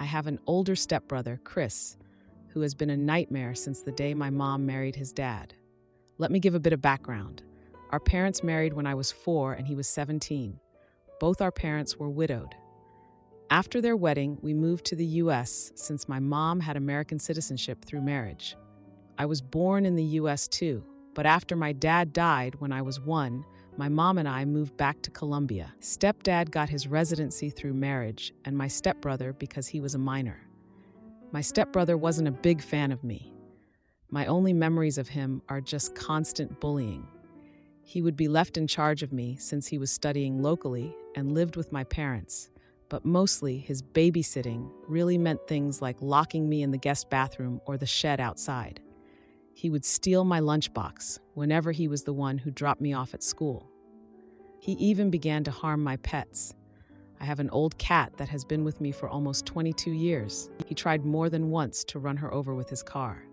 I have an older stepbrother, Chris, who has been a nightmare since the day my mom married his dad. Let me give a bit of background. Our parents married when I was 4 and he was 17. Both our parents were widowed. After their wedding, we moved to the US since my mom had American citizenship through marriage. I was born in the US too, but after my dad died when I was 1, my mom and I moved back to Colombia. Stepdad got his residency through marriage, and my stepbrother because he was a minor. My stepbrother wasn't a big fan of me. My only memories of him are just constant bullying. He would be left in charge of me since he was studying locally and lived with my parents, but mostly his babysitting really meant things like locking me in the guest bathroom or the shed outside. He would steal my lunchbox whenever he was the one who dropped me off at school. He even began to harm my pets. I have an old cat that has been with me for almost 22 years. He tried more than once to run her over with his car.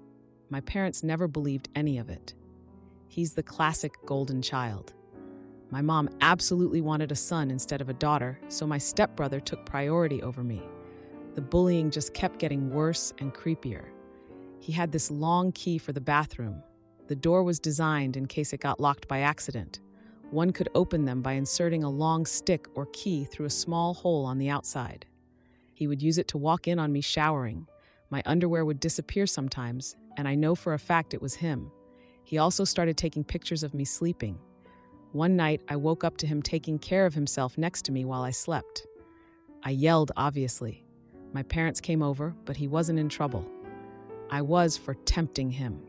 My parents never believed any of it. He's the classic golden child. My mom absolutely wanted a son instead of a daughter, so my stepbrother took priority over me. The bullying just kept getting worse and creepier. He had this long key for the bathroom. The door was designed in case it got locked by accident. One could open them by inserting a long stick or key through a small hole on the outside. He would use it to walk in on me showering. My underwear would disappear sometimes, and I know for a fact it was him. He also started taking pictures of me sleeping. One night, I woke up to him taking care of himself next to me while I slept. I yelled, obviously. My parents came over, but he wasn't in trouble. I was for tempting him.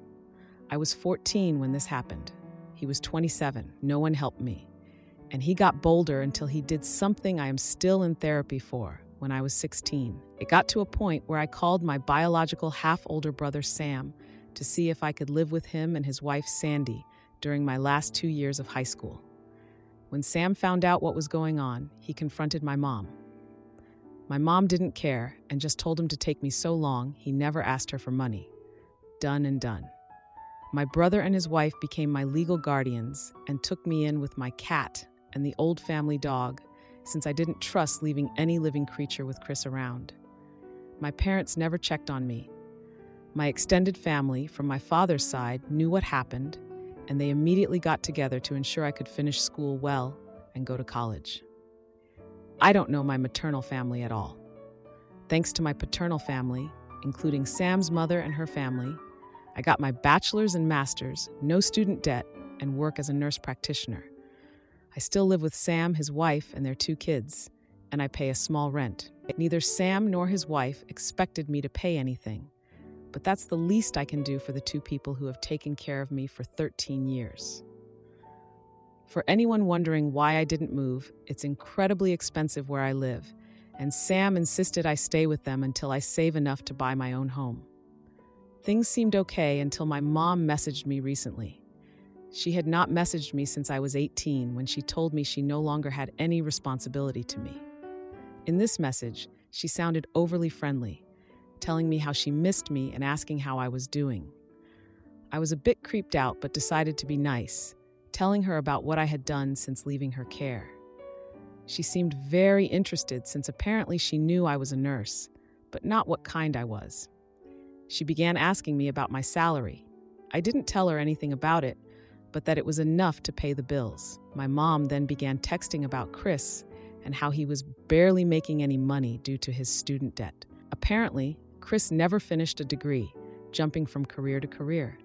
I was 14 when this happened. He was 27. No one helped me. And he got bolder until he did something I am still in therapy for when I was 16. It got to a point where I called my biological half-older brother Sam to see if I could live with him and his wife Sandy during my last 2 years of high school. When Sam found out what was going on, he confronted my mom. My mom didn't care and just told him to take me so long he never asked her for money. Done and done. My brother and his wife became my legal guardians and took me in with my cat and the old family dog since I didn't trust leaving any living creature with Chris around. My parents never checked on me. My extended family from my father's side knew what happened, and they immediately got together to ensure I could finish school well and go to college. I don't know my maternal family at all. Thanks to my paternal family, including Sam's mother and her family, I got my bachelor's and master's, no student debt, and work as a nurse practitioner. I still live with Sam, his wife, and their 2 kids, and I pay a small rent. Neither Sam nor his wife expected me to pay anything, but that's the least I can do for the 2 people who have taken care of me for 13 years. For anyone wondering why I didn't move, it's incredibly expensive where I live, and Sam insisted I stay with them until I save enough to buy my own home. Things seemed okay until my mom messaged me recently. She had not messaged me since I was 18 when she told me she no longer had any responsibility to me. In this message, she sounded overly friendly, telling me how she missed me and asking how I was doing. I was a bit creeped out but decided to be nice, telling her about what I had done since leaving her care. She seemed very interested since apparently she knew I was a nurse, but not what kind I was. She began asking me about my salary. I didn't tell her anything about it, but that it was enough to pay the bills. My mom then began texting about Chris and how he was barely making any money due to his student debt. Apparently, Chris never finished a degree, jumping from career to career.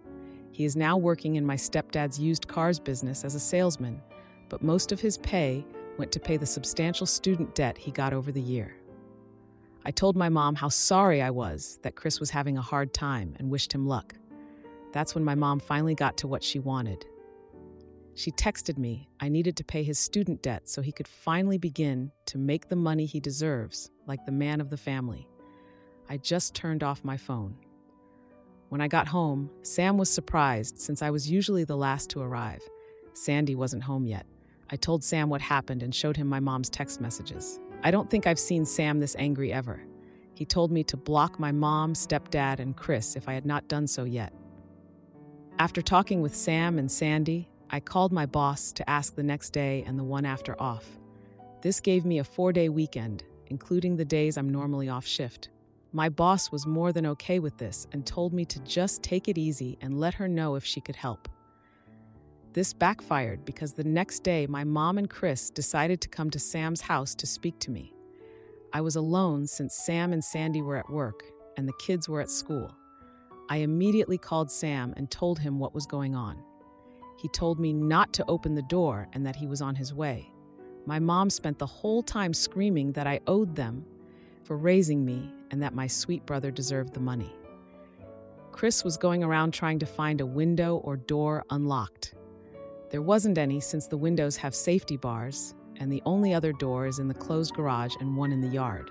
He is now working in my stepdad's used cars business as a salesman, but most of his pay went to pay the substantial student debt he got over the year. I told my mom how sorry I was that Chris was having a hard time and wished him luck. That's when my mom finally got to what she wanted. She texted me I needed to pay his student debt so he could finally begin to make the money he deserves, like the man of the family. I just turned off my phone. When I got home, Sam was surprised since I was usually the last to arrive. Sandy wasn't home yet. I told Sam what happened and showed him my mom's text messages. I don't think I've seen Sam this angry ever. He told me to block my mom, stepdad, and Chris if I had not done so yet. After talking with Sam and Sandy, I called my boss to ask the next day and the one after off. This gave me a 4-day weekend, including the days I'm normally off shift. My boss was more than okay with this and told me to just take it easy and let her know if she could help. This backfired because the next day my mom and Chris decided to come to Sam's house to speak to me. I was alone since Sam and Sandy were at work and the kids were at school. I immediately called Sam and told him what was going on. He told me not to open the door and that he was on his way. My mom spent the whole time screaming that I owed them for raising me and that my sweet brother deserved the money. Chris was going around trying to find a window or door unlocked. There wasn't any since the windows have safety bars, and the only other door is in the closed garage and one in the yard.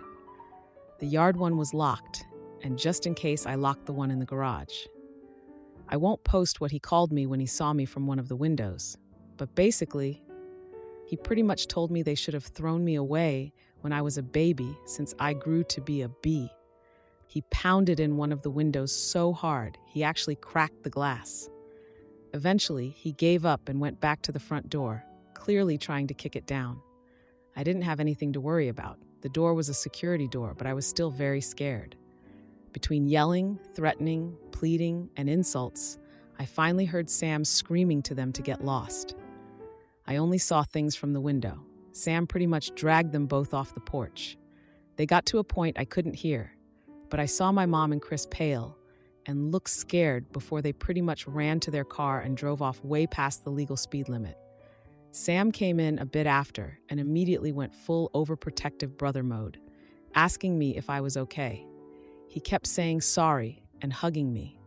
The yard one was locked, and just in case I locked the one in the garage. I won't post what he called me when he saw me from one of the windows, but basically, he pretty much told me they should have thrown me away when I was a baby since I grew to be a bee. He pounded in one of the windows so hard, he actually cracked the glass. Eventually, he gave up and went back to the front door, clearly trying to kick it down. I didn't have anything to worry about. The door was a security door, but I was still very scared. Between yelling, threatening, pleading, and insults, I finally heard Sam screaming to them to get lost. I only saw things from the window. Sam pretty much dragged them both off the porch. They got to a point I couldn't hear, but I saw my mom and Chris pale and look scared before they pretty much ran to their car and drove off way past the legal speed limit. Sam came in a bit after and immediately went full overprotective brother mode, asking me if I was okay. He kept saying sorry and hugging me.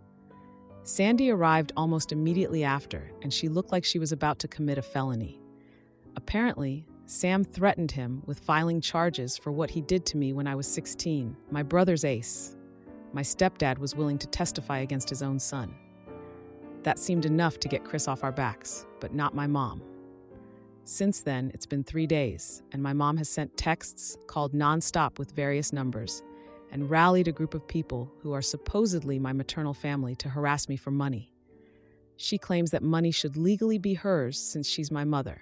Sandy arrived almost immediately after, and she looked like she was about to commit a felony. Apparently, Sam threatened him with filing charges for what he did to me when I was 16, my brother's ace. My stepdad was willing to testify against his own son. That seemed enough to get Chris off our backs, but not my mom. Since then, it's been 3 days, and my mom has sent texts, called nonstop with various numbers, and rallied a group of people who are supposedly my maternal family to harass me for money. She claims that money should legally be hers since she's my mother,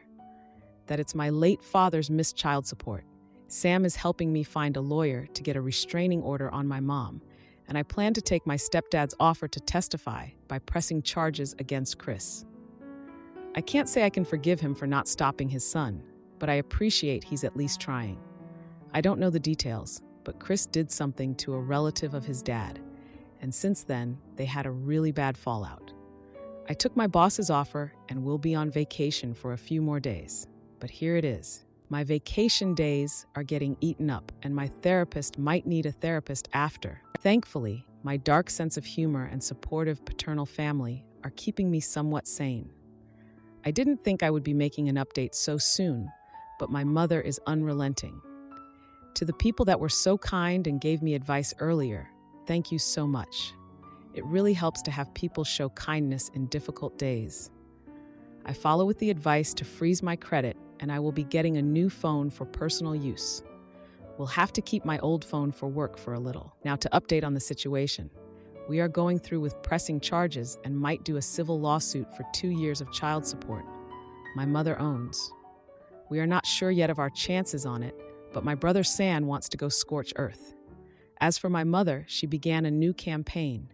that it's my late father's missed child support. Sam is helping me find a lawyer to get a restraining order on my mom, and I plan to take my stepdad's offer to testify by pressing charges against Chris. I can't say I can forgive him for not stopping his son, but I appreciate he's at least trying. I don't know the details, but Chris did something to a relative of his dad, and since then, they had a really bad fallout. I took my boss's offer and will be on vacation for a few more days, but here it is. My vacation days are getting eaten up, and my therapist might need a therapist after. Thankfully, my dark sense of humor and supportive paternal family are keeping me somewhat sane. I didn't think I would be making an update so soon, but my mother is unrelenting. To the people that were so kind and gave me advice earlier, thank you so much. It really helps to have people show kindness in difficult days. I follow with the advice to freeze my credit, and I will be getting a new phone for personal use. We'll have to keep my old phone for work for a little. Now to update on the situation. We are going through with pressing charges and might do a civil lawsuit for 2 years of child support my mother owns. We are not sure yet of our chances on it, but my brother Sam wants to go scorch earth. As for my mother, she began a new campaign.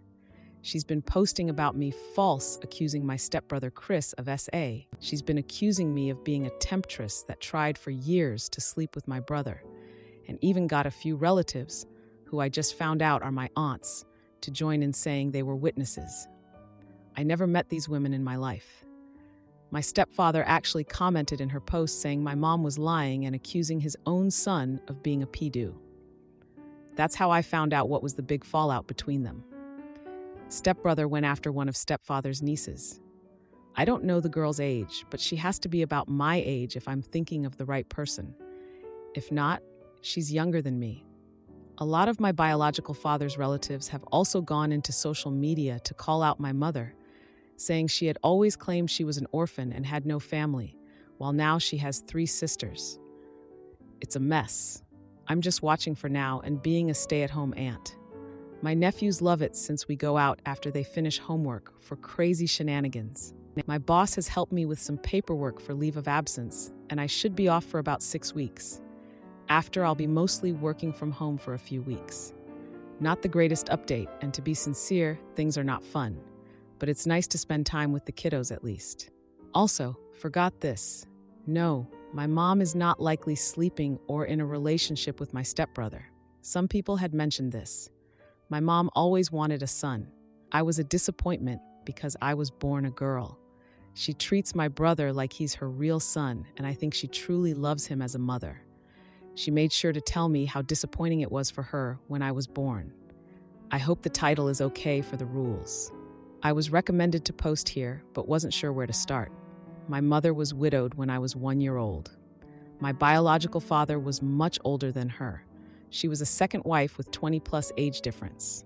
She's been posting about me false, accusing my stepbrother Chris of SA. She's been accusing me of being a temptress that tried for years to sleep with my brother, and even got a few relatives, who I just found out are my aunts, to join in saying they were witnesses. I never met these women in my life. My stepfather actually commented in her post saying my mom was lying and accusing his own son of being a pedo. That's how I found out what was the big fallout between them. Stepbrother went after one of stepfather's nieces. I don't know the girl's age, but she has to be about my age if I'm thinking of the right person. If not, she's younger than me. A lot of my biological father's relatives have also gone into social media to call out my mother, saying she had always claimed she was an orphan and had no family, while now she has 3 sisters. It's a mess. I'm just watching for now and being a stay-at-home aunt. My nephews love it since we go out after they finish homework for crazy shenanigans. My boss has helped me with some paperwork for leave of absence, and I should be off for about 6 weeks. After, I'll be mostly working from home for a few weeks. Not the greatest update, and to be sincere, things are not fun. But it's nice to spend time with the kiddos at least. Also, forgot this. No, my mom is not likely sleeping or in a relationship with my stepbrother. Some people had mentioned this. My mom always wanted a son. I was a disappointment because I was born a girl. She treats my brother like he's her real son, and I think she truly loves him as a mother. She made sure to tell me how disappointing it was for her when I was born. I hope the title is okay for the rules. I was recommended to post here, but wasn't sure where to start. My mother was widowed when I was 1 year old. My biological father was much older than her. She was a second wife with 20-plus age difference.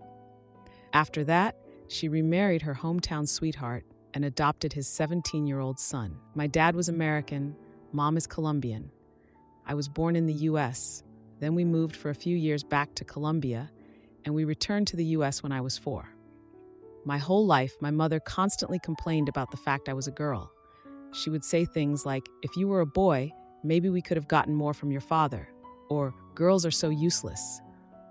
After that, she remarried her hometown sweetheart and adopted his 17-year-old son. My dad was American, mom is Colombian. I was born in the U.S., then we moved for a few years back to Colombia, and we returned to the U.S. when I was 4. My whole life, my mother constantly complained about the fact I was a girl. She would say things like, "If you were a boy, maybe we could have gotten more from your father," or "Girls are so useless."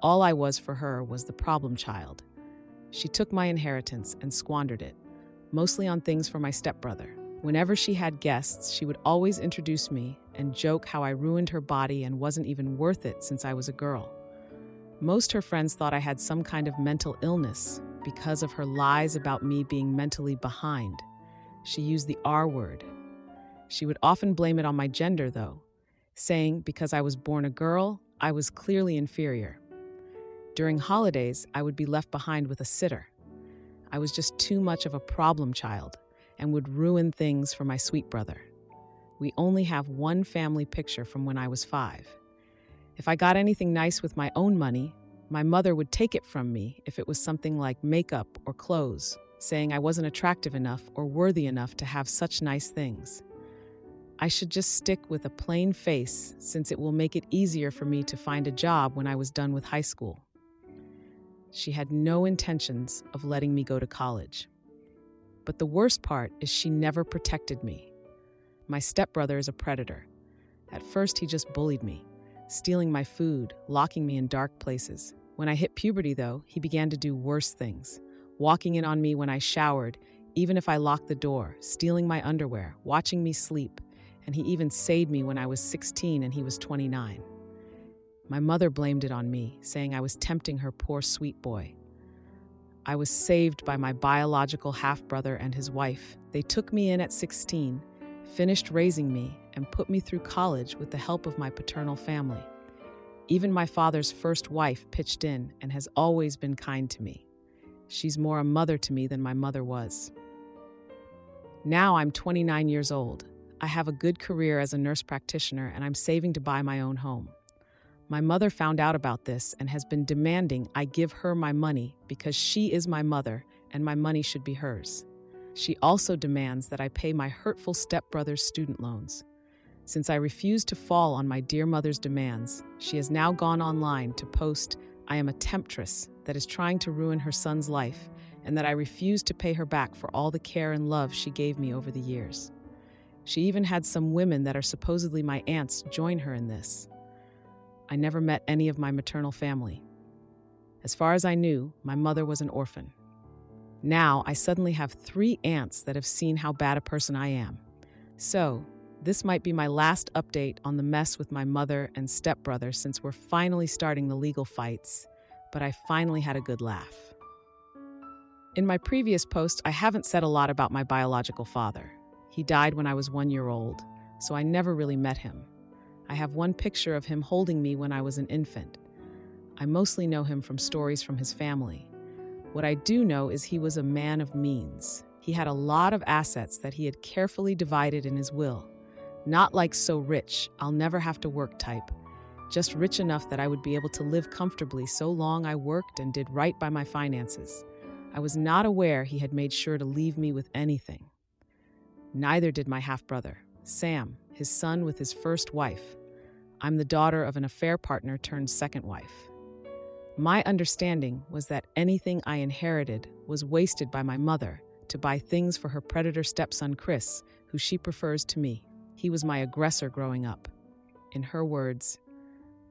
All I was for her was the problem child. She took my inheritance and squandered it, mostly on things for my stepbrother. Whenever she had guests, she would always introduce me and joke how I ruined her body and wasn't even worth it since I was a girl. Most her friends thought I had some kind of mental illness because of her lies about me being mentally behind. She used the R word. She would often blame it on my gender, though, saying because I was born a girl, I was clearly inferior. During holidays, I would be left behind with a sitter. I was just too much of a problem child and would ruin things for my sweet brother. We only have one family picture from when I was 5. If I got anything nice with my own money, my mother would take it from me if it was something like makeup or clothes, saying I wasn't attractive enough or worthy enough to have such nice things. I should just stick with a plain face since it will make it easier for me to find a job when I was done with high school. She had no intentions of letting me go to college. But the worst part is she never protected me. My stepbrother is a predator. At first, he just bullied me, stealing my food, locking me in dark places. When I hit puberty, though, he began to do worse things, walking in on me when I showered, even if I locked the door, stealing my underwear, watching me sleep, and he even saved me when I was 16 and he was 29. My mother blamed it on me, saying I was tempting her poor sweet boy. I was saved by my biological half-brother and his wife. They took me in at 16, finished raising me, and put me through college with the help of my paternal family. Even my father's first wife pitched in and has always been kind to me. She's more a mother to me than my mother was. Now I'm 29 years old. I have a good career as a nurse practitioner and I'm saving to buy my own home. My mother found out about this and has been demanding I give her my money because she is my mother and my money should be hers. She also demands that I pay my hurtful stepbrother's student loans. Since I refused to fall on my dear mother's demands, she has now gone online to post I am a temptress that is trying to ruin her son's life and that I refuse to pay her back for all the care and love she gave me over the years. She even had some women that are supposedly my aunts join her in this. I never met any of my maternal family. As far as I knew, my mother was an orphan. Now, I suddenly have 3 aunts that have seen how bad a person I am. So, this might be my last update on the mess with my mother and stepbrother since we're finally starting the legal fights, but I finally had a good laugh. In my previous post, I haven't said a lot about my biological father. He died when I was 1 year old, so I never really met him. I have one picture of him holding me when I was an infant. I mostly know him from stories from his family. What I do know is he was a man of means. He had a lot of assets that he had carefully divided in his will. Not like so rich, I'll never have to work type. Just rich enough that I would be able to live comfortably so long I worked and did right by my finances. I was not aware he had made sure to leave me with anything. Neither did my half-brother, Sam, his son with his first wife. I'm the daughter of an affair partner turned second wife. My understanding was that anything I inherited was wasted by my mother to buy things for her predator stepson Chris, who she prefers to me. He was my aggressor growing up. In her words,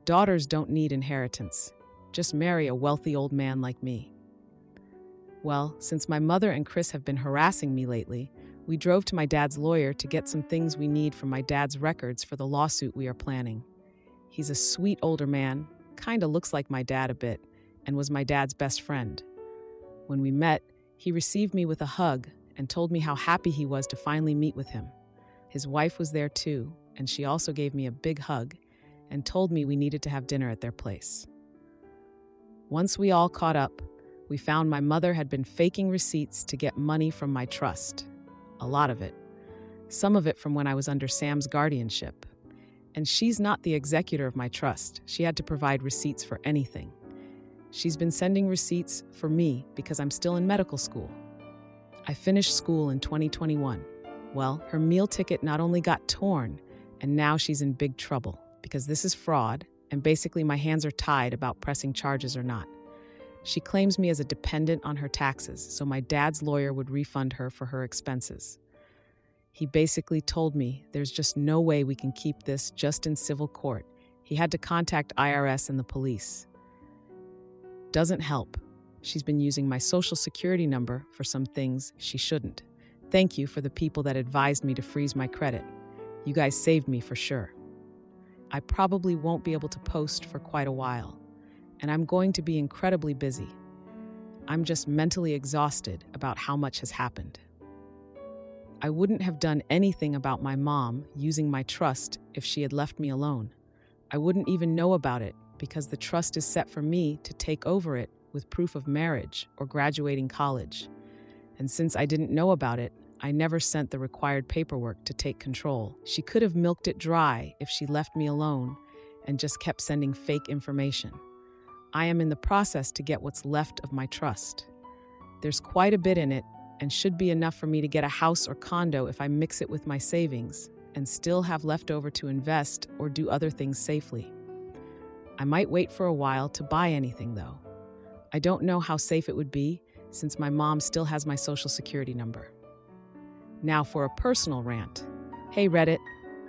daughters don't need inheritance. Just marry a wealthy old man like me. Well, since my mother and Chris have been harassing me lately, we drove to my dad's lawyer to get some things we need from my dad's records for the lawsuit we are planning. He's a sweet older man, kinda looks like my dad a bit, and was my dad's best friend. When we met, he received me with a hug and told me how happy he was to finally meet with him. His wife was there too, and she also gave me a big hug and told me we needed to have dinner at their place. Once we all caught up, we found my mother had been faking receipts to get money from my trust. A lot of it. Some of it from when I was under Sam's guardianship. And she's not the executor of my trust. She had to provide receipts for anything. She's been sending receipts for me because I'm still in medical school. I finished school in 2021. Well, her meal ticket not only got torn, and now she's in big trouble because this is fraud, and basically my hands are tied about pressing charges or not. She claims me as a dependent on her taxes, so my dad's lawyer would refund her for her expenses. He basically told me there's just no way we can keep this just in civil court. He had to contact IRS and the police. Doesn't help. She's been using my social security number for some things she shouldn't. Thank you for the people that advised me to freeze my credit. You guys saved me for sure. I probably won't be able to post for quite a while, and I'm going to be incredibly busy. I'm just mentally exhausted about how much has happened. I wouldn't have done anything about my mom using my trust if she had left me alone. I wouldn't even know about it because the trust is set for me to take over it with proof of marriage or graduating college. And since I didn't know about it, I never sent the required paperwork to take control. She could have milked it dry if she left me alone and just kept sending fake information. I am in the process to get what's left of my trust. There's quite a bit in it and should be enough for me to get a house or condo if I mix it with my savings and still have leftover to invest or do other things safely. I might wait for a while to buy anything though. I don't know how safe it would be since my mom still has my social security number. Now for a personal rant. Hey Reddit,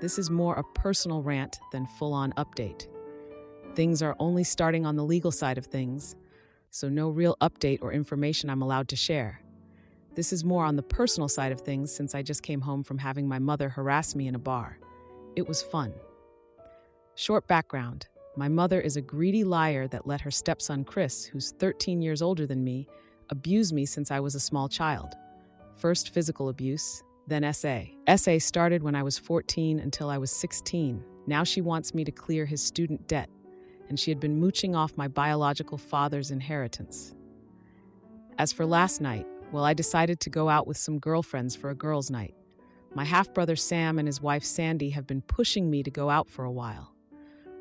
this is more a personal rant than full-on update. Things are only starting on the legal side of things, so no real update or information I'm allowed to share. This is more on the personal side of things since I just came home from having my mother harass me in a bar. It was fun. Short background. My mother is a greedy liar that let her stepson Chris, who's 13 years older than me, abuse me since I was a small child. First physical abuse, then SA. SA started when I was 14 until I was 16. Now she wants me to clear his student debt, and she had been mooching off my biological father's inheritance. As for last night, well, I decided to go out with some girlfriends for a girls' night. My half-brother Sam and his wife Sandy have been pushing me to go out for a while.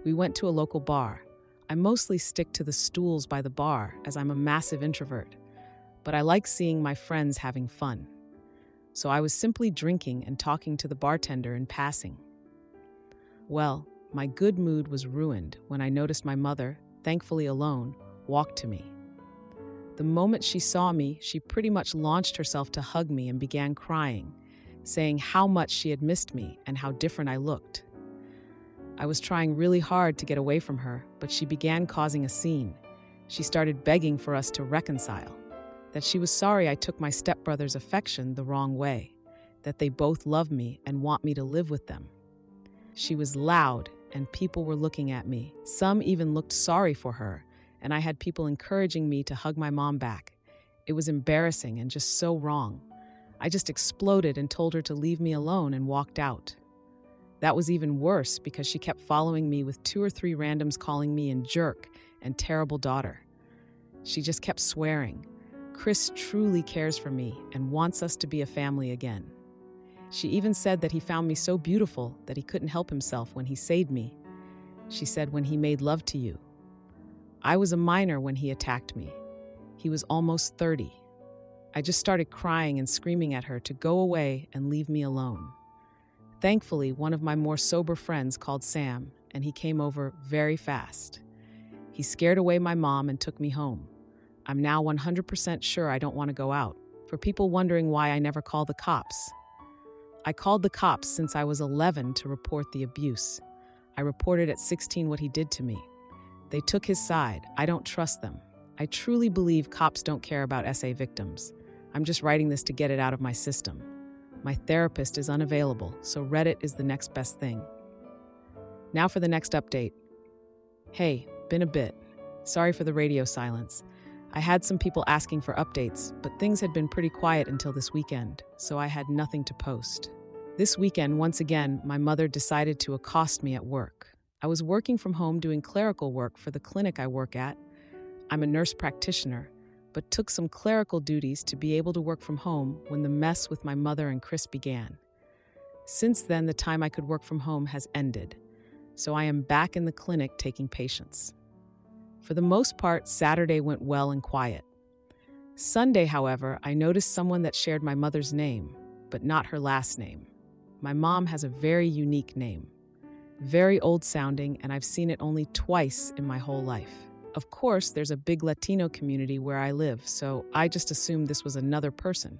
We went to a local bar. I mostly stick to the stools by the bar as I'm a massive introvert, but I like seeing my friends having fun. So I was simply drinking and talking to the bartender in passing. Well, my good mood was ruined when I noticed my mother, thankfully alone, walked to me. The moment she saw me, she pretty much launched herself to hug me and began crying, saying how much she had missed me and how different I looked. I was trying really hard to get away from her, but she began causing a scene. She started begging for us to reconcile, that she was sorry I took my stepbrother's affection the wrong way, that they both love me and want me to live with them. She was loud, and people were looking at me. Some even looked sorry for her, and I had people encouraging me to hug my mom back. It was embarrassing and just so wrong. I just exploded and told her to leave me alone and walked out. That was even worse because she kept following me with 2 or 3 randoms calling me a jerk and terrible daughter. She just kept swearing. Chris truly cares for me and wants us to be a family again. She even said that he found me so beautiful that he couldn't help himself when he saved me. She said when he made love to you. I was a minor when he attacked me. He was almost 30. I just started crying and screaming at her to go away and leave me alone. Thankfully, one of my more sober friends called Sam, and he came over very fast. He scared away my mom and took me home. I'm now 100% sure I don't want to go out. For people wondering why I never call the cops. I called the cops since I was 11 to report the abuse. I reported at 16 what he did to me. They took his side. I don't trust them. I truly believe cops don't care about SA victims. I'm just writing this to get it out of my system. My therapist is unavailable, so Reddit is the next best thing. Now for the next update. Hey, been a bit. Sorry for the radio silence. I had some people asking for updates, but things had been pretty quiet until this weekend, so I had nothing to post. This weekend, once again, my mother decided to accost me at work. I was working from home doing clerical work for the clinic I work at. I'm a nurse practitioner, but took some clerical duties to be able to work from home when the mess with my mother and Chris began. Since then, the time I could work from home has ended, so I am back in the clinic taking patients. For the most part, Saturday went well and quiet. Sunday, however, I noticed someone that shared my mother's name, but not her last name. My mom has a very unique name. Very old-sounding, and I've seen it only twice in my whole life. Of course, there's a big Latino community where I live, so I just assumed this was another person.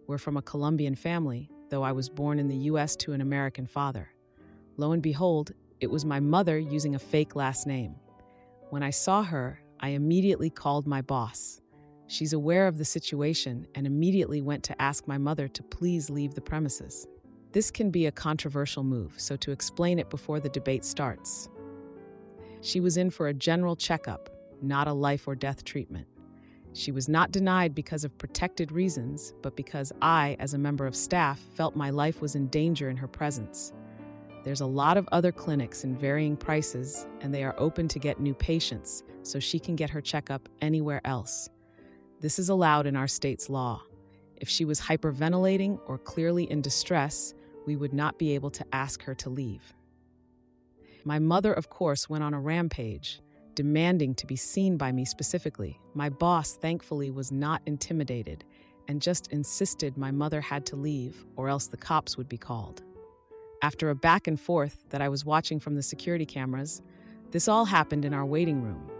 We're from a Colombian family, though I was born in the U.S. to an American father. Lo and behold, it was my mother using a fake last name. When I saw her, I immediately called my boss. She's aware of the situation and immediately went to ask my mother to please leave the premises. This can be a controversial move, so to explain it before the debate starts. She was in for a general checkup, not a life or death treatment. She was not denied because of protected reasons, but because I, as a member of staff, felt my life was in danger in her presence. There's a lot of other clinics in varying prices, and they are open to get new patients, so she can get her checkup anywhere else. This is allowed in our state's law. If she was hyperventilating or clearly in distress, we would not be able to ask her to leave. My mother, of course, went on a rampage, demanding to be seen by me specifically. My boss, thankfully, was not intimidated and just insisted my mother had to leave or else the cops would be called. After a back and forth that I was watching from the security cameras, this all happened in our waiting room.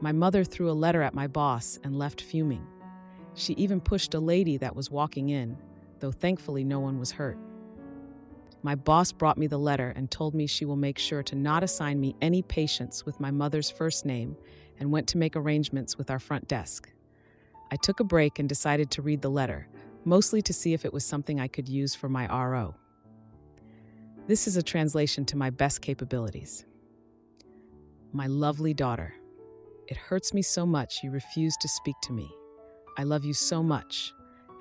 My mother threw a letter at my boss and left fuming. She even pushed a lady that was walking in, though thankfully no one was hurt. My boss brought me the letter and told me she will make sure to not assign me any patients with my mother's first name and went to make arrangements with our front desk. I took a break and decided to read the letter, mostly to see if it was something I could use for my RO. This is a translation to my best capabilities. My lovely daughter, it hurts me so much you refuse to speak to me. I love you so much,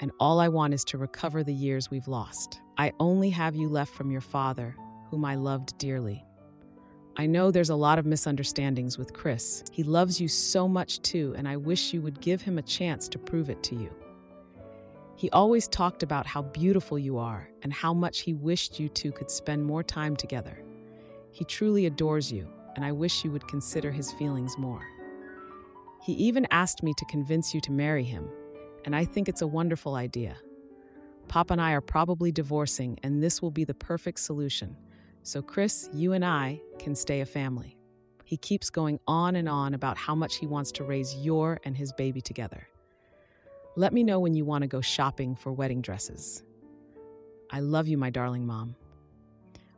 and all I want is to recover the years we've lost. I only have you left from your father, whom I loved dearly. I know there's a lot of misunderstandings with Chris. He loves you so much too, and I wish you would give him a chance to prove it to you. He always talked about how beautiful you are and how much he wished you two could spend more time together. He truly adores you, and I wish you would consider his feelings more. He even asked me to convince you to marry him, and I think it's a wonderful idea. Pop and I are probably divorcing, and this will be the perfect solution. So Chris, you and I can stay a family. He keeps going on and on about how much he wants to raise your and his baby together. Let me know when you want to go shopping for wedding dresses. I love you, my darling mom.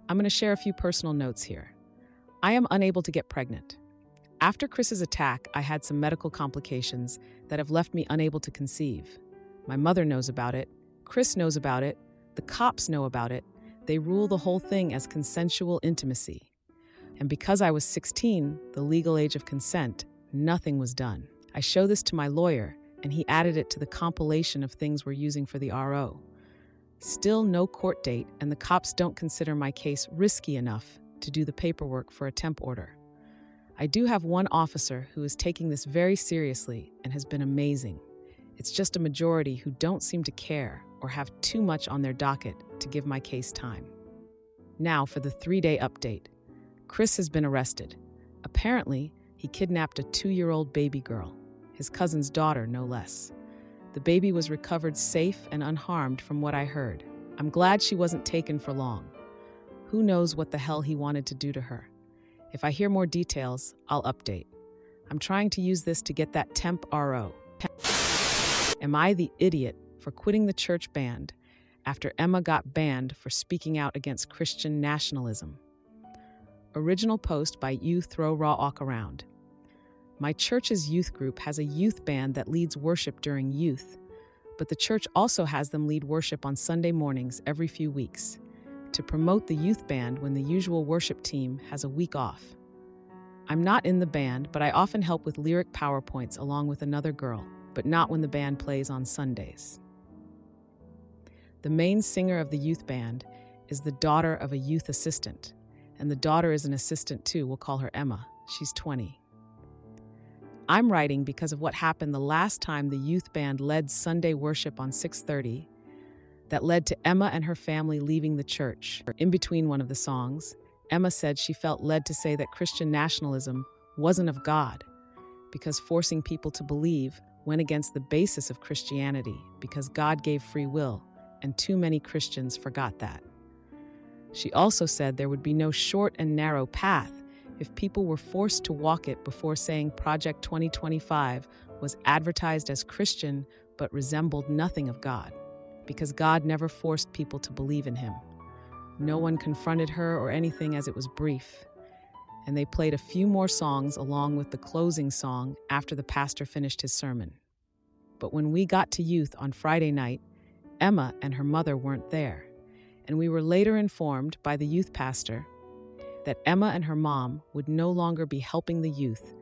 I'm going to share a few personal notes here. I am unable to get pregnant. After Chris's attack, I had some medical complications that have left me unable to conceive. My mother knows about it. Chris knows about it. The cops know about it. They rule the whole thing as consensual intimacy. And because I was 16, the legal age of consent, nothing was done. I show this to my lawyer, and he added it to the compilation of things we're using for the RO. Still no court date, and the cops don't consider my case risky enough to do the paperwork for a temp order. I do have one officer who is taking this very seriously and has been amazing. It's just a majority who don't seem to care or have too much on their docket to give my case time. Now for the 3-day update. Chris has been arrested. Apparently, he kidnapped a 2-year-old baby girl, his cousin's daughter, no less. The baby was recovered safe and unharmed from what I heard. I'm glad she wasn't taken for long. Who knows what the hell he wanted to do to her? If I hear more details, I'll update. I'm trying to use this to get that temp RO. Am I the idiot for quitting the church band after Emma got banned for speaking out against Christian nationalism? Original post by You Throw Raw Awk Around. My church's youth group has a youth band that leads worship during youth, but the church also has them lead worship on Sunday mornings every few weeks to promote the youth band when the usual worship team has a week off. I'm not in the band, but I often help with lyric PowerPoints along with another girl, but not when the band plays on Sundays. The main singer of the youth band is the daughter of a youth assistant, and the daughter is an assistant too. We'll call her Emma. She's 20. I'm writing because of what happened the last time the youth band led Sunday worship on 6:30 that led to Emma and her family leaving the church. In between one of the songs, Emma said she felt led to say that Christian nationalism wasn't of God because forcing people to believe went against the basis of Christianity because God gave free will, and too many Christians forgot that. She also said there would be no short and narrow path if people were forced to walk it before saying Project 2025 was advertised as Christian but resembled nothing of God, because God never forced people to believe in him. No one confronted her or anything as it was brief, and they played a few more songs along with the closing song after the pastor finished his sermon. But when we got to youth on Friday night, Emma and her mother weren't there, and we were later informed by the youth pastor that Emma and her mom would no longer be helping the youth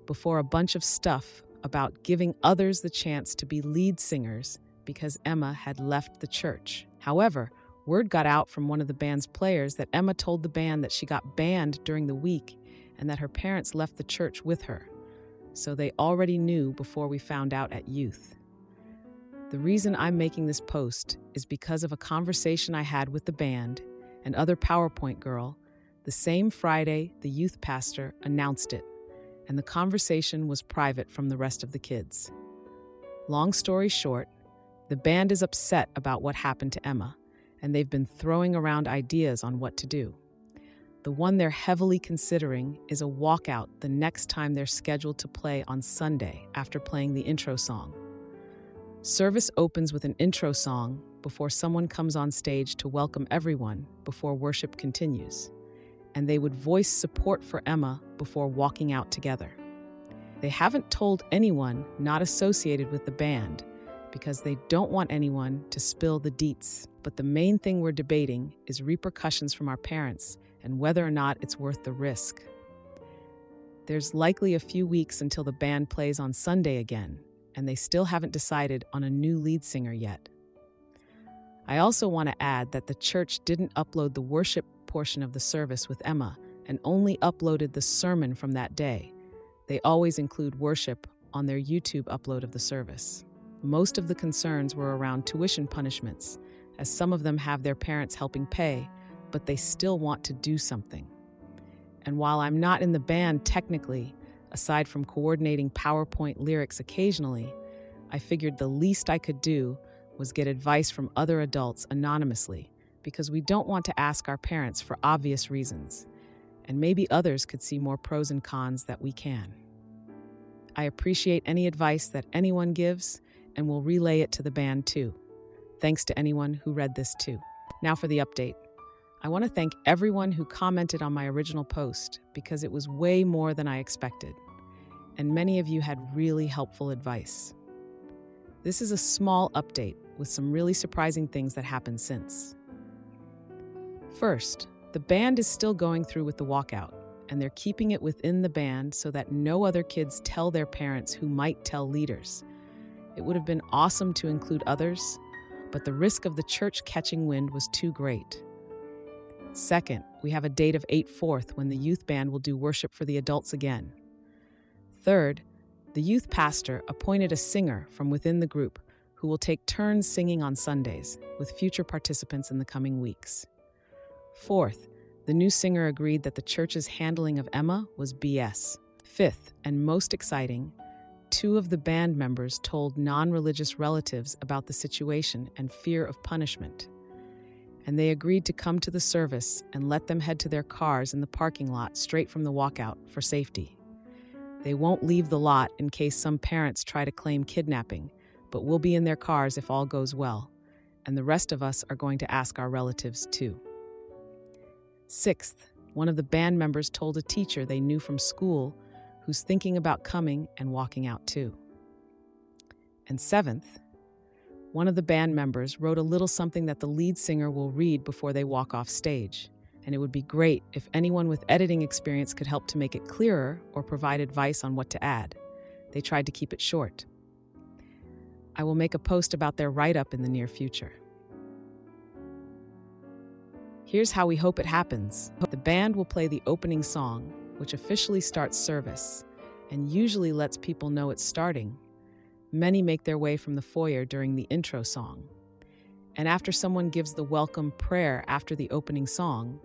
before a bunch of stuff about giving others the chance to be lead singers because Emma had left the church. However, word got out from one of the band's players that Emma told the band that she got banned during the week and that her parents left the church with her. So they already knew before we found out at youth. The reason I'm making this post is because of a conversation I had with the band and other PowerPoint girl the same Friday the youth pastor announced it, and the conversation was private from the rest of the kids. Long story short, the band is upset about what happened to Emma, and they've been throwing around ideas on what to do. The one they're heavily considering is a walkout the next time they're scheduled to play on Sunday after playing the intro song. Service opens with an intro song before someone comes on stage to welcome everyone before worship continues, and they would voice support for Emma before walking out together. They haven't told anyone not associated with the band because they don't want anyone to spill the deets. But the main thing we're debating is repercussions from our parents and whether or not it's worth the risk. There's likely a few weeks until the band plays on Sunday again, and they still haven't decided on a new lead singer yet. I also want to add that the church didn't upload the worship portion of the service with Emma and only uploaded the sermon from that day. They always include worship on their YouTube upload of the service. Most of the concerns were around tuition punishments, as some of them have their parents helping pay, but they still want to do something. And while I'm not in the band technically, aside from coordinating PowerPoint lyrics occasionally, I figured the least I could do was get advice from other adults anonymously, because we don't want to ask our parents for obvious reasons, and maybe others could see more pros and cons that we can. I appreciate any advice that anyone gives, and will relay it to the band too. Thanks to anyone who read this too. Now for the update. I want to thank everyone who commented on my original post because it was way more than I expected, and many of you had really helpful advice. This is a small update with some really surprising things that happened since. First, the band is still going through with the walkout, and they're keeping it within the band so that no other kids tell their parents who might tell leaders. It would have been awesome to include others, but the risk of the church catching wind was too great. Second, we have a date of 8/4 when the youth band will do worship for the adults again. Third, the youth pastor appointed a singer from within the group who will take turns singing on Sundays, with future participants in the coming weeks. Fourth, the new singer agreed that the church's handling of Emma was BS. Fifth, and most exciting, 2 of the band members told non-religious relatives about the situation and fear of punishment, and they agreed to come to the service and let them head to their cars in the parking lot straight from the walkout for safety. They won't leave the lot in case some parents try to claim kidnapping, but we'll be in their cars if all goes well, and the rest of us are going to ask our relatives too. Sixth, one of the band members told a teacher they knew from school who's thinking about coming and walking out too. And seventh, one of the band members wrote a little something that the lead singer will read before they walk off stage. And it would be great if anyone with editing experience could help to make it clearer or provide advice on what to add. They tried to keep it short. I will make a post about their write-up in the near future. Here's how we hope it happens. The band will play the opening song, which officially starts service, and usually lets people know it's starting. Many make their way from the foyer during the intro song. And after someone gives the welcome prayer after the opening song,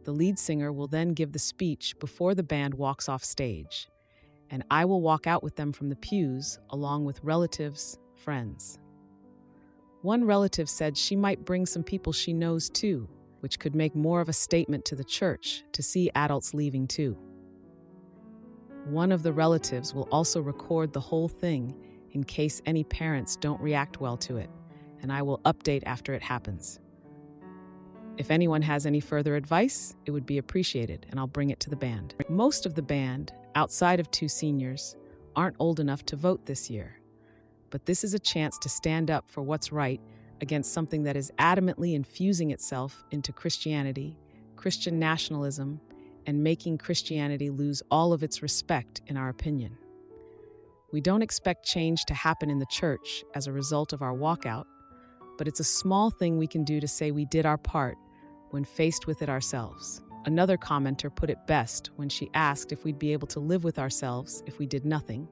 the lead singer will then give the speech before the band walks off stage. And I will walk out with them from the pews, along with relatives, friends. One relative said she might bring some people she knows too, which could make more of a statement to the church to see adults leaving too. One of the relatives will also record the whole thing in case any parents don't react well to it, and I will update after it happens. If anyone has any further advice, it would be appreciated, and I'll bring it to the band. Most of the band, outside of 2 seniors, aren't old enough to vote this year, but this is a chance to stand up for what's right against something that is adamantly infusing itself into Christianity, Christian nationalism, and making Christianity lose all of its respect, in our opinion. We don't expect change to happen in the church as a result of our walkout, but it's a small thing we can do to say we did our part when faced with it ourselves. Another commenter put it best when she asked if we'd be able to live with ourselves if we did nothing,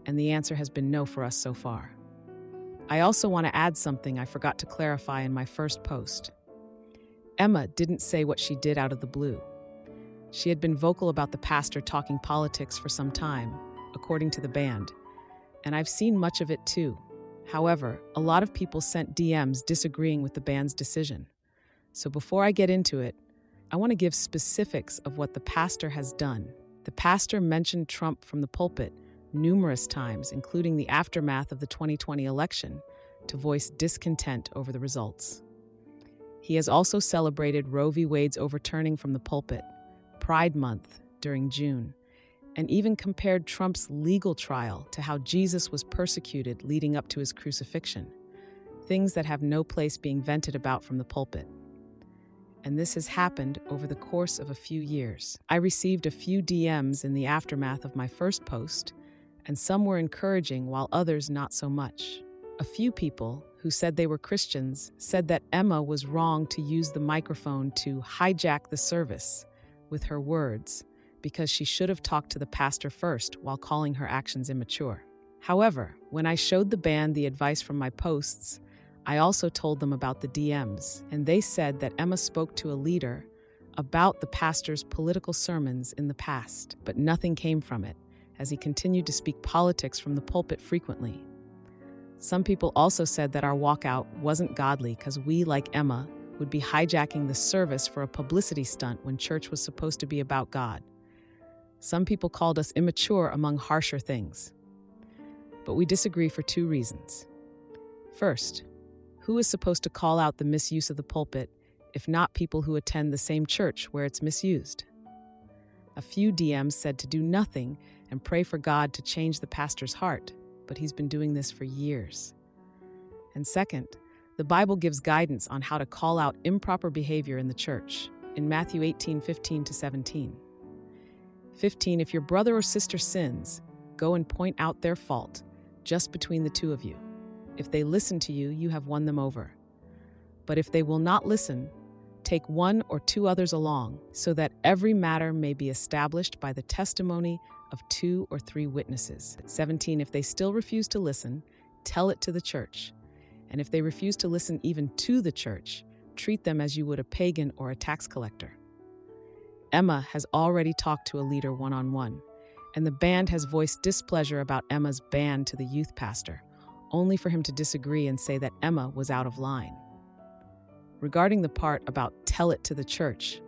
and the answer has been no for us so far. I also want to add something I forgot to clarify in my first post. Emma didn't say what she did out of the blue. She had been vocal about the pastor talking politics for some time, according to the band, and I've seen much of it too. However, a lot of people sent DMs disagreeing with the band's decision. So before I get into it, I want to give specifics of what the pastor has done. The pastor mentioned Trump from the pulpit numerous times, including the aftermath of the 2020 election, to voice discontent over the results. He has also celebrated Roe v. Wade's overturning from the pulpit, Pride Month during June, and even compared Trump's legal trial to how Jesus was persecuted leading up to his crucifixion, things that have no place being vented about from the pulpit. And this has happened over the course of a few years. I received a few DMs in the aftermath of my first post, and some were encouraging while others not so much. A few people who said they were Christians said that Emma was wrong to use the microphone to hijack the service with her words, because she should have talked to the pastor first while calling her actions immature. However, when I showed the band the advice from my posts, I also told them about the DMs, and they said that Emma spoke to a leader about the pastor's political sermons in the past, but nothing came from it, as he continued to speak politics from the pulpit frequently. Some people also said that our walkout wasn't godly because we, like Emma, would be hijacking the service for a publicity stunt when church was supposed to be about God. Some people called us immature, among harsher things. But we disagree for 2 reasons. First, who is supposed to call out the misuse of the pulpit if not people who attend the same church where it's misused? A few DMs said to do nothing and pray for God to change the pastor's heart, but he's been doing this for years. And second, the Bible gives guidance on how to call out improper behavior in the church, in Matthew 18:15-17. 15, if your brother or sister sins, go and point out their fault, just between the 2 of you. If they listen to you, you have won them over. But if they will not listen, take 1 or 2 others along, so that every matter may be established by the testimony of 2 or 3 witnesses. 17, if they still refuse to listen, tell it to the church. And if they refuse to listen even to the church, treat them as you would a pagan or a tax collector. Emma has already talked to a leader one-on-one, and the band has voiced displeasure about Emma's ban to the youth pastor, only for him to disagree and say that Emma was out of line. Regarding the part about tell it to the church,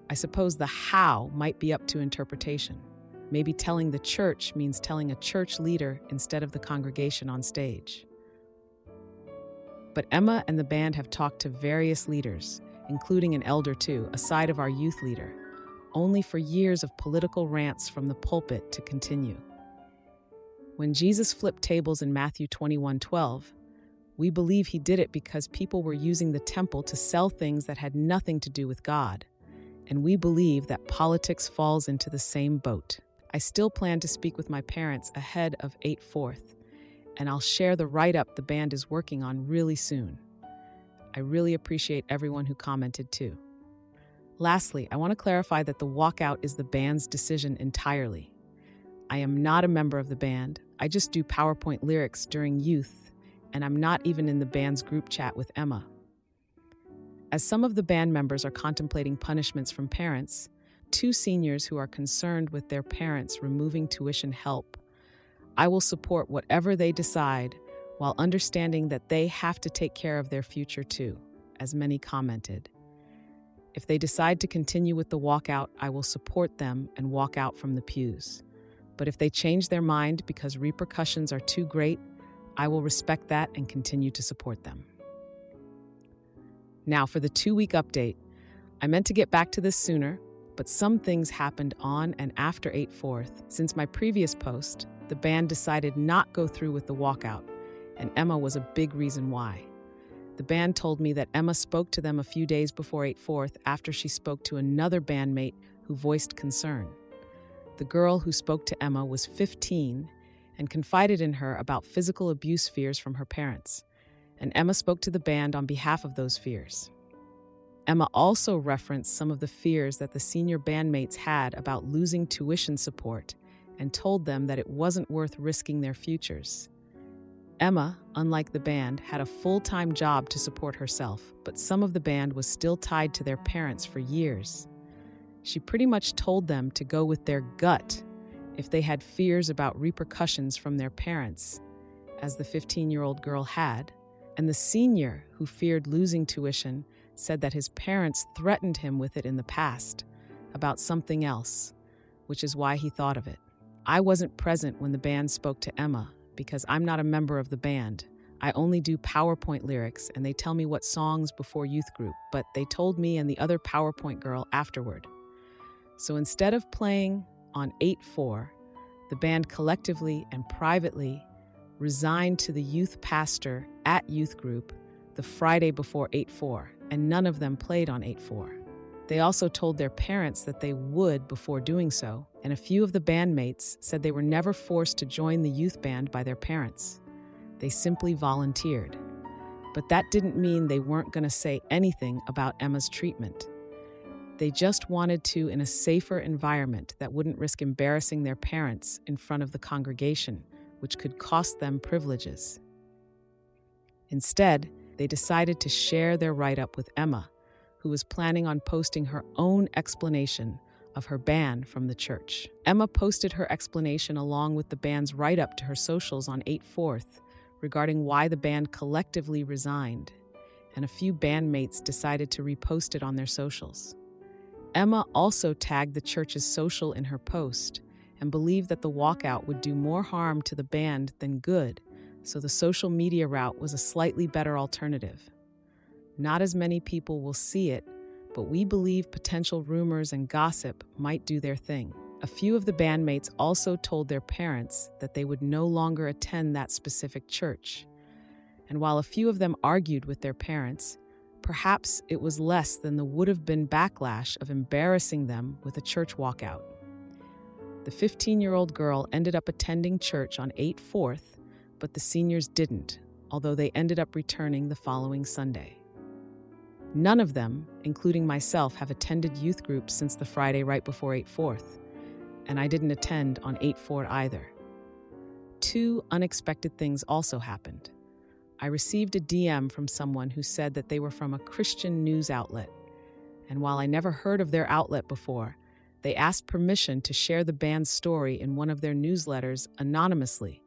I suppose the how might be up to interpretation. Maybe telling the church means telling a church leader instead of the congregation on stage. But Emma and the band have talked to various leaders, including an elder too, aside of our youth leader, only for years of political rants from the pulpit to continue. When Jesus flipped tables in Matthew 21:12, we believe he did it because people were using the temple to sell things that had nothing to do with God, and we believe that politics falls into the same boat. I still plan to speak with my parents ahead of 8/4, and I'll share the write-up the band is working on really soon. I really appreciate everyone who commented too. Lastly, I want to clarify that the walkout is the band's decision entirely. I am not a member of the band. I just do PowerPoint lyrics during youth, and I'm not even in the band's group chat with Emma. As some of the band members are contemplating punishments from parents, 2 seniors who are concerned with their parents removing tuition help, I will support whatever they decide while understanding that they have to take care of their future too, as many commented. If they decide to continue with the walkout, I will support them and walk out from the pews. But if they change their mind because repercussions are too great, I will respect that and continue to support them. Now for the 2-week update. I meant to get back to this sooner, but some things happened on and after 8/4. Since my previous post, the band decided not go through with the walkout, and Emma was a big reason why. The band told me that Emma spoke to them a few days before 8/4 after she spoke to another bandmate who voiced concern. The girl who spoke to Emma was 15 and confided in her about physical abuse fears from her parents, and Emma spoke to the band on behalf of those fears. Emma also referenced some of the fears that the senior bandmates had about losing tuition support and told them that it wasn't worth risking their futures. Emma, unlike the band, had a full-time job to support herself, but some of the band was still tied to their parents for years. She pretty much told them to go with their gut if they had fears about repercussions from their parents, as the 15-year-old girl had, and the senior who feared losing tuition said that his parents threatened him with it in the past about something else, which is why he thought of it. I wasn't present when the band spoke to Emma because I'm not a member of the band. I only do PowerPoint lyrics and they tell me what songs before youth group, but they told me and the other PowerPoint girl afterward. So instead of playing on 8/4, the band collectively and privately resigned to the youth pastor at youth group the Friday before 8/4, and none of them played on 8/4. They also told their parents that they would before doing so, and a few of the bandmates said they were never forced to join the youth band by their parents. They simply volunteered. But that didn't mean they weren't going to say anything about Emma's treatment. They just wanted to in a safer environment that wouldn't risk embarrassing their parents in front of the congregation, which could cost them privileges. Instead, they decided to share their write-up with Emma, who was planning on posting her own explanation of her ban from the church. Emma posted her explanation along with the band's write-up to her socials on 8/4 regarding why the band collectively resigned, and a few bandmates decided to repost it on their socials. Emma also tagged the church's social in her post and believed that the walkout would do more harm to the band than good, so the social media route was a slightly better alternative. Not as many people will see it, but we believe potential rumors and gossip might do their thing. A few of the bandmates also told their parents that they would no longer attend that specific church. And while a few of them argued with their parents, perhaps it was less than the would-have-been backlash of embarrassing them with a church walkout. The 15-year-old girl ended up attending church on 8/4, but the seniors didn't, although they ended up returning the following Sunday. None of them, including myself, have attended youth groups since the Friday right before 8/4, and I didn't attend on 8/4 either. 2 unexpected things also happened. I received a DM from someone who said that they were from a Christian news outlet, and while I never heard of their outlet before, they asked permission to share the band's story in one of their newsletters anonymously,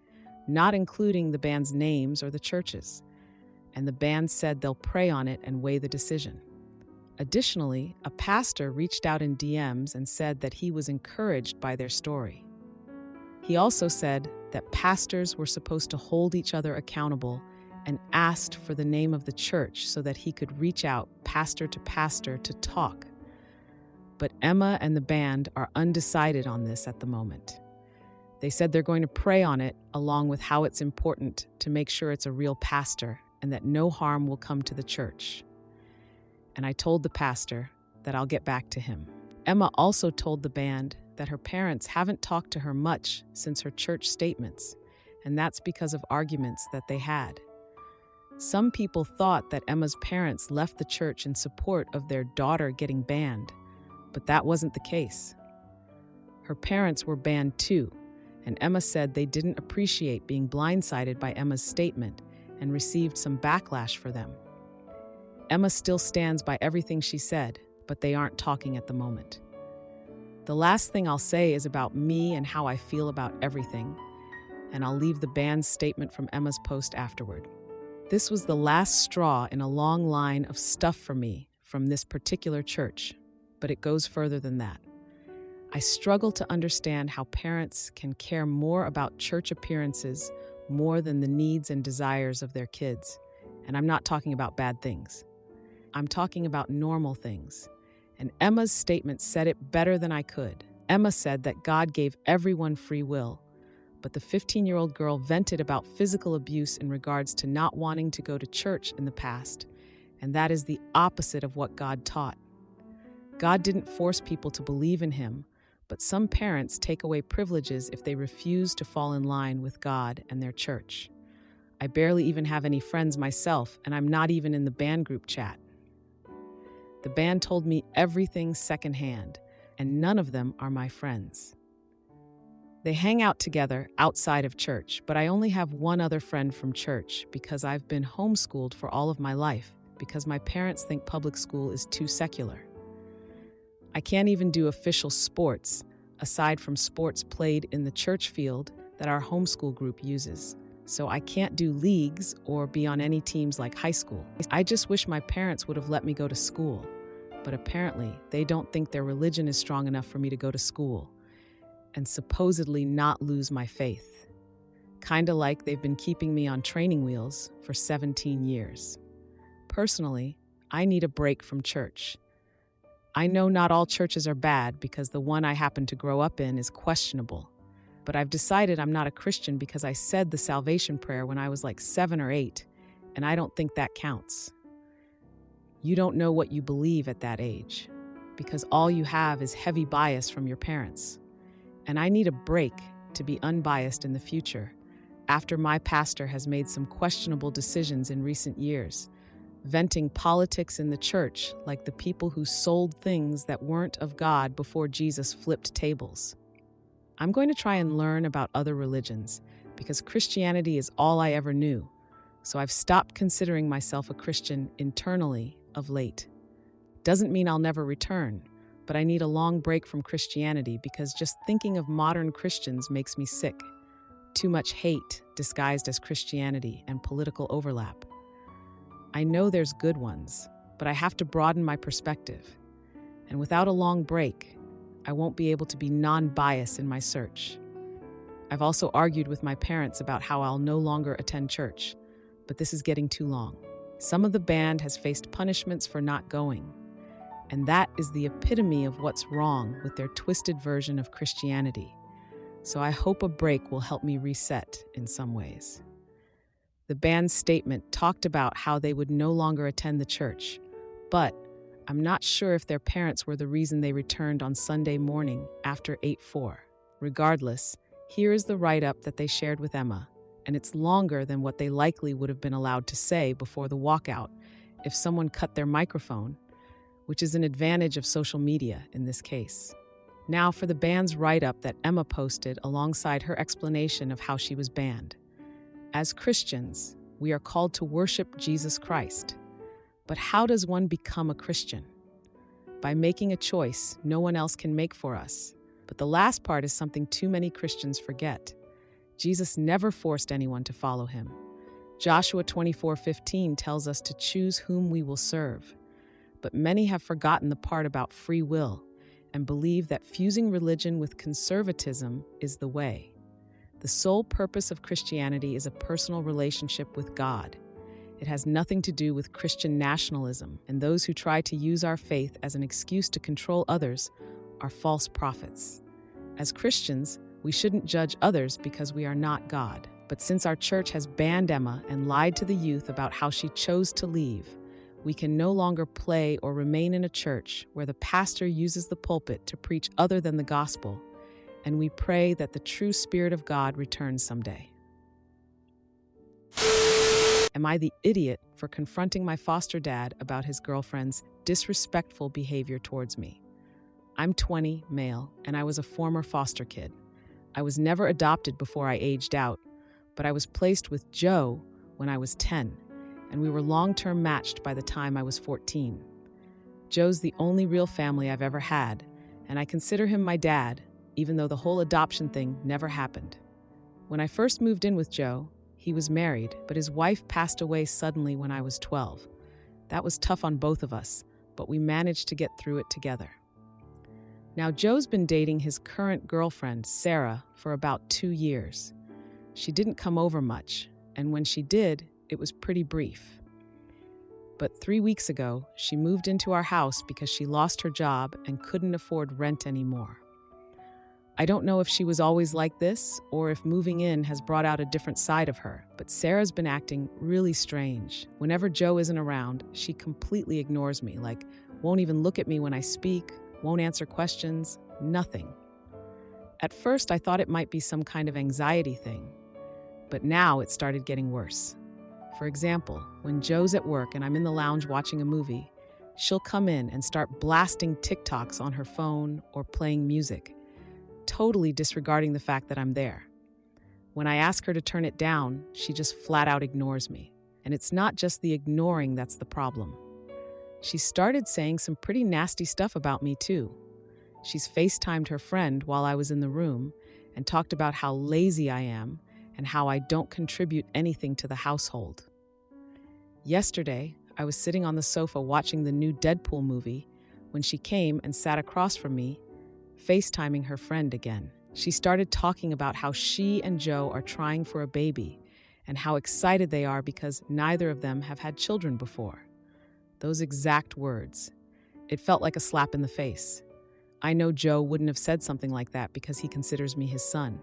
not including the band's names or the churches, and the band said they'll pray on it and weigh the decision. Additionally, a pastor reached out in DMs and said that he was encouraged by their story. He also said that pastors were supposed to hold each other accountable and asked for the name of the church so that he could reach out pastor to talk. But Emma and the band are undecided on this at the moment. They said they're going to pray on it, along with how it's important to make sure it's a real pastor and that no harm will come to the church. And I told the pastor that I'll get back to him. Emma also told the band that her parents haven't talked to her much since her church statements, and that's because of arguments that they had. Some people thought that Emma's parents left the church in support of their daughter getting banned, but that wasn't the case. Her parents were banned too, and Emma said they didn't appreciate being blindsided by Emma's statement and received some backlash for them. Emma still stands by everything she said, but they aren't talking at the moment. The last thing I'll say is about me and how I feel about everything, and I'll leave the band's statement from Emma's post afterward. This was the last straw in a long line of stuff for me from this particular church, but it goes further than that. I struggle to understand how parents can care more about church appearances more than the needs and desires of their kids. And I'm not talking about bad things. I'm talking about normal things. And Emma's statement said it better than I could. Emma said that God gave everyone free will, but the 15-year-old girl vented about physical abuse in regards to not wanting to go to church in the past, and that is the opposite of what God taught. God didn't force people to believe in him, but some parents take away privileges if they refuse to fall in line with God and their church. I barely even have any friends myself, and I'm not even in the band group chat. The band told me everything secondhand, and none of them are my friends. They hang out together outside of church, but I only have one other friend from church because I've been homeschooled for all of my life because my parents think public school is too secular. I can't even do official sports, aside from sports played in the church field that our homeschool group uses. So I can't do leagues or be on any teams like high school. I just wish my parents would have let me go to school, but apparently they don't think their religion is strong enough for me to go to school and supposedly not lose my faith. Kinda like they've been keeping me on training wheels for 17 years. Personally, I need a break from church. I know not all churches are bad because the one I happen to grow up in is questionable. But I've decided I'm not a Christian because I said the salvation prayer when I was like 7 or 8, and I don't think that counts. You don't know what you believe at that age, because all you have is heavy bias from your parents. And I need a break to be unbiased in the future, after my pastor has made some questionable decisions in recent years, venting politics in the church like the people who sold things that weren't of God before Jesus flipped tables. I'm going to try and learn about other religions because Christianity is all I ever knew, so I've stopped considering myself a Christian internally of late. Doesn't mean I'll never return, but I need a long break from Christianity because just thinking of modern Christians makes me sick. Too much hate disguised as Christianity and political overlap. I know there's good ones, but I have to broaden my perspective. And without a long break, I won't be able to be non-biased in my search. I've also argued with my parents about how I'll no longer attend church, but this is getting too long. Some of the band has faced punishments for not going, and that is the epitome of what's wrong with their twisted version of Christianity. So I hope a break will help me reset in some ways. The band's statement talked about how they would no longer attend the church, but I'm not sure if their parents were the reason they returned on Sunday morning after 8/4. Regardless, here is the write-up that they shared with Emma, and it's longer than what they likely would have been allowed to say before the walkout if someone cut their microphone, which is an advantage of social media in this case. Now for the band's write-up that Emma posted alongside her explanation of how she was banned. As Christians, we are called to worship Jesus Christ. But how does one become a Christian? By making a choice no one else can make for us. But the last part is something too many Christians forget. Jesus never forced anyone to follow him. Joshua 24:15 tells us to choose whom we will serve. But many have forgotten the part about free will and believe that fusing religion with conservatism is the way. The sole purpose of Christianity is a personal relationship with God. It has nothing to do with Christian nationalism, and those who try to use our faith as an excuse to control others are false prophets. As Christians, we shouldn't judge others because we are not God. But since our church has banned Emma and lied to the youth about how she chose to leave, we can no longer play or remain in a church where the pastor uses the pulpit to preach other than the gospel, and we pray that the true Spirit of God returns someday. Am I the idiot for confronting my foster dad about his girlfriend's disrespectful behavior towards me? I'm 20, male, and I was a former foster kid. I was never adopted before I aged out, but I was placed with Joe when I was 10, and we were long-term matched by the time I was 14. Joe's the only real family I've ever had, and I consider him my dad, even though the whole adoption thing never happened. When I first moved in with Joe, he was married, but his wife passed away suddenly when I was 12. That was tough on both of us, but we managed to get through it together. Now, Joe's been dating his current girlfriend, Sarah, for about 2 years. She didn't come over much, and when she did, it was pretty brief. But 3 weeks ago, she moved into our house because she lost her job and couldn't afford rent anymore. I don't know if she was always like this or if moving in has brought out a different side of her, but Sarah's been acting really strange. Whenever Joe isn't around, she completely ignores me, like won't even look at me when I speak, won't answer questions, nothing. At first, I thought it might be some kind of anxiety thing, but now it started getting worse. For example, when Joe's at work and I'm in the lounge watching a movie, she'll come in and start blasting TikToks on her phone or playing music, totally disregarding the fact that I'm there. When I ask her to turn it down, she just flat out ignores me. And it's not just the ignoring that's the problem. She started saying some pretty nasty stuff about me too. She's FaceTimed her friend while I was in the room and talked about how lazy I am and how I don't contribute anything to the household. Yesterday, I was sitting on the sofa watching the new Deadpool movie when she came and sat across from me, FaceTiming her friend again. She started talking about how she and Joe are trying for a baby and how excited they are because neither of them have had children before. Those exact words. It felt like a slap in the face. I know Joe wouldn't have said something like that because he considers me his son.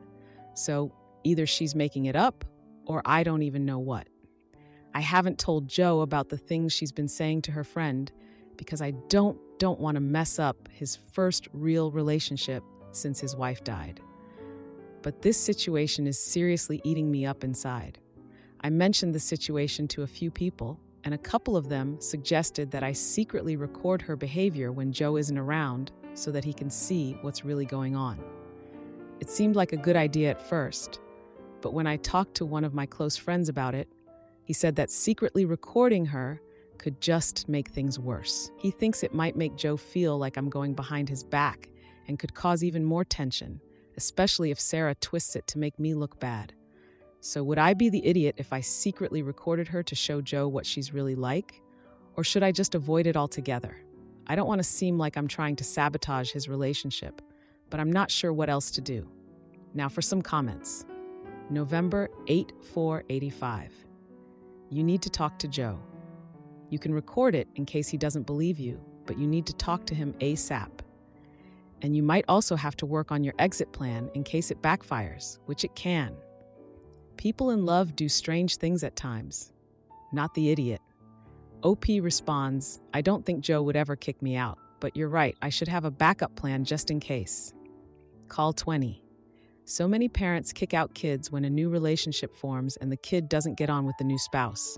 So either she's making it up or I don't even know what. I haven't told Joe about the things she's been saying to her friend because I don't want to mess up his first real relationship since his wife died. But this situation is seriously eating me up inside. I mentioned the situation to a few people, and a couple of them suggested that I secretly record her behavior when Joe isn't around so that he can see what's really going on. It seemed like a good idea at first, but when I talked to one of my close friends about it, he said that secretly recording her could just make things worse. He thinks it might make Joe feel like I'm going behind his back and could cause even more tension, especially if Sarah twists it to make me look bad. So would I be the idiot if I secretly recorded her to show Joe what she's really like? Or should I just avoid it altogether? I don't want to seem like I'm trying to sabotage his relationship, but I'm not sure what else to do. Now for some comments. November 8/4/85. You need to talk to Joe. You can record it in case he doesn't believe you, but you need to talk to him ASAP. And you might also have to work on your exit plan in case it backfires, which it can. People in love do strange things at times. Not the idiot. OP responds, I don't think Joe would ever kick me out, but you're right, I should have a backup plan just in case. Call 20. So many parents kick out kids when a new relationship forms and the kid doesn't get on with the new spouse.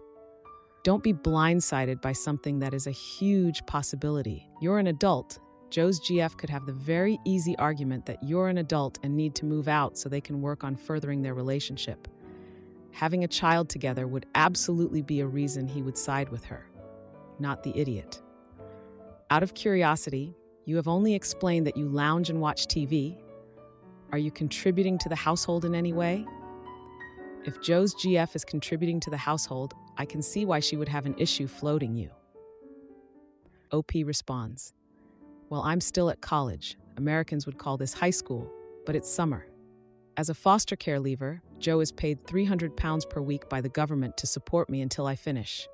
Don't be blindsided by something that is a huge possibility. You're an adult. Joe's GF could have the very easy argument that you're an adult and need to move out so they can work on furthering their relationship. Having a child together would absolutely be a reason he would side with her, not the idiot. Out of curiosity, you have only explained that you lounge and watch TV. Are you contributing to the household in any way? If Joe's GF is contributing to the household, I can see why she would have an issue floating you. OP responds, well, I'm still at college. Americans would call this high school, but it's summer. As a foster care leaver, Joe is paid £300 per week by the government to support me until I finish.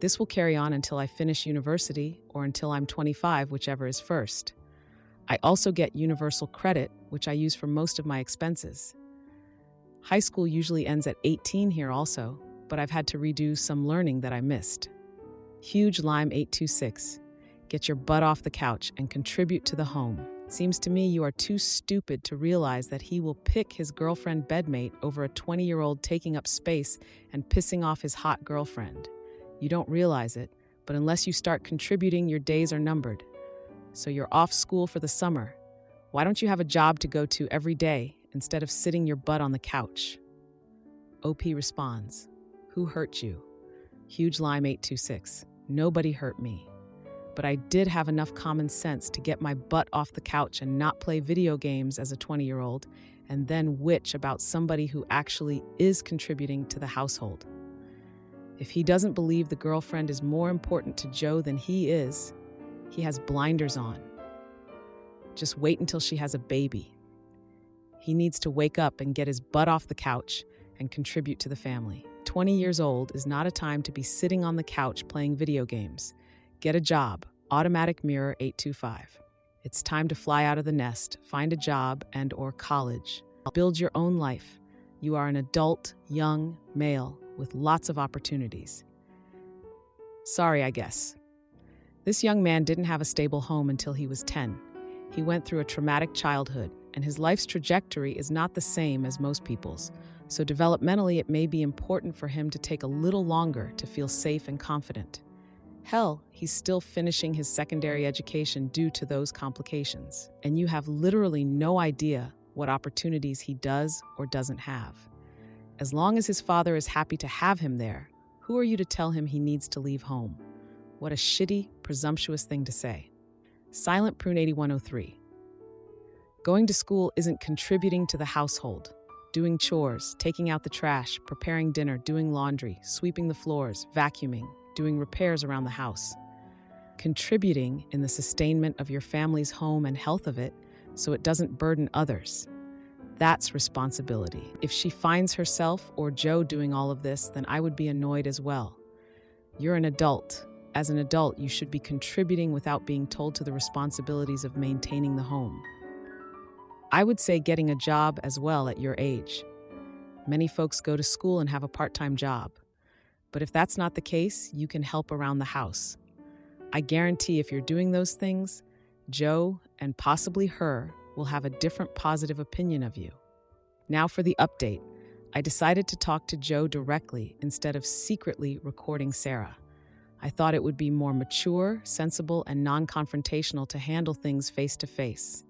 This will carry on until I finish university or until I'm 25, whichever is first. I also get universal credit, which I use for most of my expenses. High school usually ends at 18 here also, but I've had to redo some learning that I missed. Huge Lime 826. Get your butt off the couch and contribute to the home. Seems to me you are too stupid to realize that he will pick his girlfriend bedmate over a 20-year-old taking up space and pissing off his hot girlfriend. You don't realize it, but unless you start contributing, your days are numbered. So you're off school for the summer. Why don't you have a job to go to every day instead of sitting your butt on the couch? OP responds, who hurt you? Huge Lime 826. Nobody hurt me. But I did have enough common sense to get my butt off the couch and not play video games as a 20-year-old and then witch about somebody who actually is contributing to the household. If he doesn't believe the girlfriend is more important to Joe than he is, he has blinders on. Just wait until she has a baby. He needs to wake up and get his butt off the couch and contribute to the family. 20 years old is not a time to be sitting on the couch playing video games. Get a job. Automatic Mirror 825. It's time to fly out of the nest, find a job and/or college. Build your own life. You are an adult, young, male with lots of opportunities. Sorry, I guess. This young man didn't have a stable home until he was 10. He went through a traumatic childhood, and his life's trajectory is not the same as most people's. So developmentally, it may be important for him to take a little longer to feel safe and confident. Hell, he's still finishing his secondary education due to those complications. And you have literally no idea what opportunities he does or doesn't have. As long as his father is happy to have him there, who are you to tell him he needs to leave home? What a shitty, presumptuous thing to say. Silent Prune 8103. Going to school isn't contributing to the household. Doing chores, taking out the trash, preparing dinner, doing laundry, sweeping the floors, vacuuming, doing repairs around the house. Contributing in the sustainment of your family's home and health of it so it doesn't burden others. That's responsibility. If she finds herself or Joe doing all of this, then I would be annoyed as well. You're an adult. As an adult, you should be contributing without being told to the responsibilities of maintaining the home. I would say getting a job as well at your age. Many folks go to school and have a part-time job. But if that's not the case, you can help around the house. I guarantee if you're doing those things, Joe, and possibly her, will have a different positive opinion of you. Now for the update. I decided to talk to Joe directly instead of secretly recording Sarah. I thought it would be more mature, sensible, and non-confrontational to handle things face-to-face.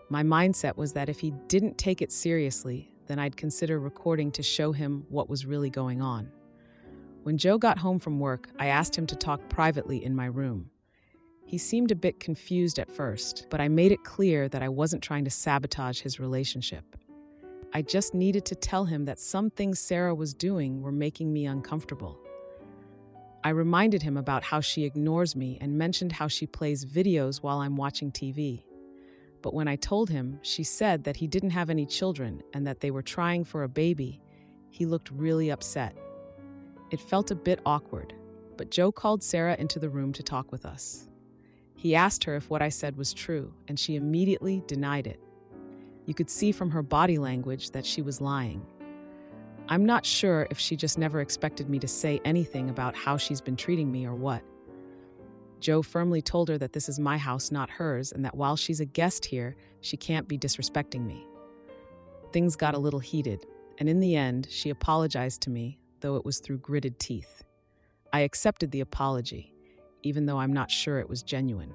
My mindset was that if he didn't take it seriously, then I'd consider recording to show him what was really going on. When Joe got home from work, I asked him to talk privately in my room. He seemed a bit confused at first, but I made it clear that I wasn't trying to sabotage his relationship. I just needed to tell him that some things Sarah was doing were making me uncomfortable. I reminded him about how she ignores me and mentioned how she plays videos while I'm watching TV. But when I told him, she said that he didn't have any children and that they were trying for a baby, he looked really upset. It felt a bit awkward, but Joe called Sarah into the room to talk with us. He asked her if what I said was true, and she immediately denied it. You could see from her body language that she was lying. I'm not sure if she just never expected me to say anything about how she's been treating me or what. Joe firmly told her that this is my house, not hers, and that while she's a guest here, she can't be disrespecting me. Things got a little heated, and in the end, she apologized to me, though it was through gritted teeth. I accepted the apology, even though I'm not sure it was genuine.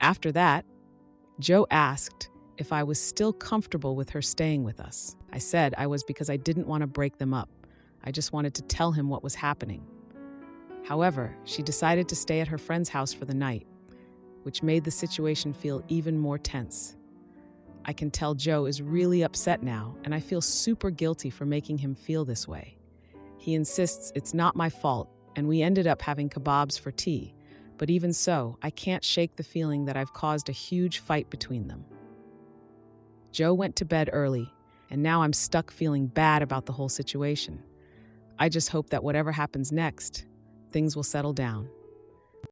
After that, Joe asked if I was still comfortable with her staying with us. I said I was because I didn't want to break them up. I just wanted to tell him what was happening. However, she decided to stay at her friend's house for the night, which made the situation feel even more tense. I can tell Joe is really upset now, and I feel super guilty for making him feel this way. He insists it's not my fault, and we ended up having kebabs for tea, but even so, I can't shake the feeling that I've caused a huge fight between them. Joe went to bed early, and now I'm stuck feeling bad about the whole situation. I just hope that whatever happens next, things will settle down.